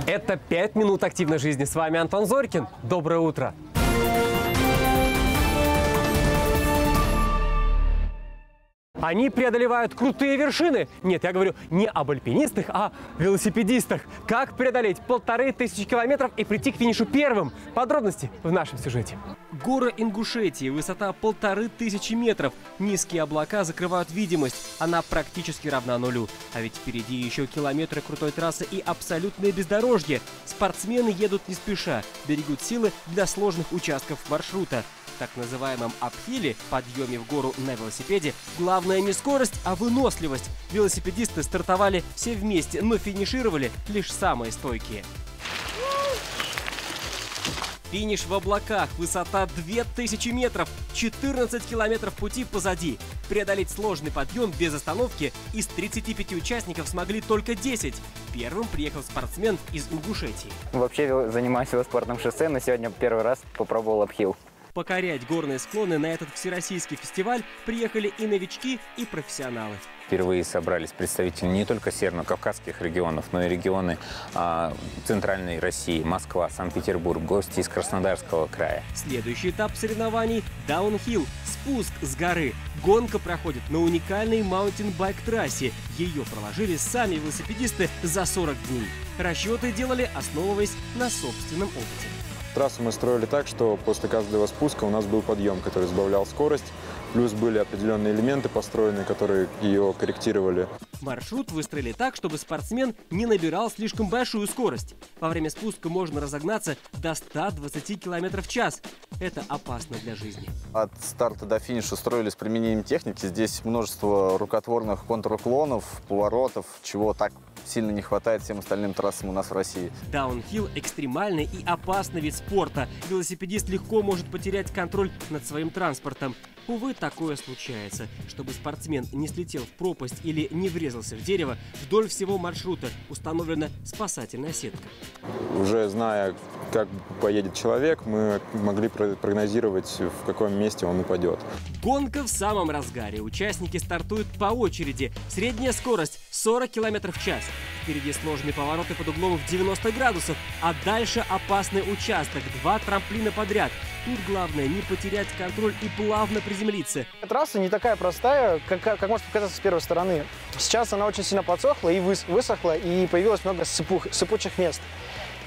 Это 5 минут активной жизни. С вами Антон Зорькин. Доброе утро. Они преодолевают крутые вершины. Нет, я говорю не об альпинистах, а велосипедистах. Как преодолеть 1500 километров и прийти к финишу первым? Подробности в нашем сюжете. Горы Ингушетии, высота 1500 метров. Низкие облака закрывают видимость. Она практически равна нулю. А ведь впереди еще километры крутой трассы и абсолютное бездорожье. Спортсмены едут не спеша, берегут силы для сложных участков маршрута. В так называемом апхиле, подъеме в гору на велосипеде, главное не скорость, а выносливость. Велосипедисты стартовали все вместе, но финишировали лишь самые стойкие. Финиш в облаках, высота 2000 метров, 14 километров пути позади. Преодолеть сложный подъем без остановки из 35 участников смогли только 10. Первым приехал спортсмен из Ингушетии. Вообще занимаюсь велоспортом шоссе, но сегодня первый раз попробовал апхил. Покорять горные склоны на этот всероссийский фестиваль приехали и новички, и профессионалы. Впервые собрались представители не только северно-кавказских регионов, но и регионы Центральной России, Москва, Санкт-Петербург, гости из Краснодарского края. Следующий этап соревнований – даунхилл, спуск с горы. Гонка проходит на уникальной маунтинбайк-трассе. Ее проложили сами велосипедисты за 40 дней. Расчеты делали, основываясь на собственном опыте. Трассу мы строили так, что после каждого спуска у нас был подъем, который сбавлял скорость. Плюс были определенные элементы построены, которые ее корректировали. Маршрут выстроили так, чтобы спортсмен не набирал слишком большую скорость. Во время спуска можно разогнаться до 120 км в час. Это опасно для жизни. От старта до финиша строили с применением техники. Здесь множество рукотворных контруклонов, поворотов, чего так сильно не хватает всем остальным трассам у нас в России. Даунхилл – экстремальный и опасный вид спорта. Велосипедист легко может потерять контроль над своим транспортом. Увы, такое случается. Чтобы спортсмен не слетел в пропасть или не врезался в дерево, вдоль всего маршрута установлена спасательная сетка. Уже зная, как поедет человек, мы могли прогнозировать, в каком месте он упадет. Гонка в самом разгаре. Участники стартуют по очереди. Средняя скорость – 40 км в час. Впереди сложные повороты под углом в 90 градусов, а дальше опасный участок, 2 трамплина подряд. Тут главное не потерять контроль и плавно приземлиться. Трасса не такая простая, как может показаться с первой стороны. Сейчас она очень сильно подсохла и высохла, и появилось много сыпучих мест,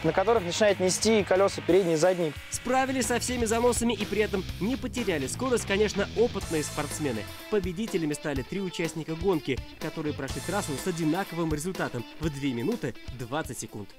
на которых начинает нести колеса передние и задние. Справились со всеми заносами и при этом не потеряли скорость, конечно, опытные спортсмены. Победителями стали 3 участника гонки, которые прошли трассу с одинаковым результатом в 2 минуты 20 секунд.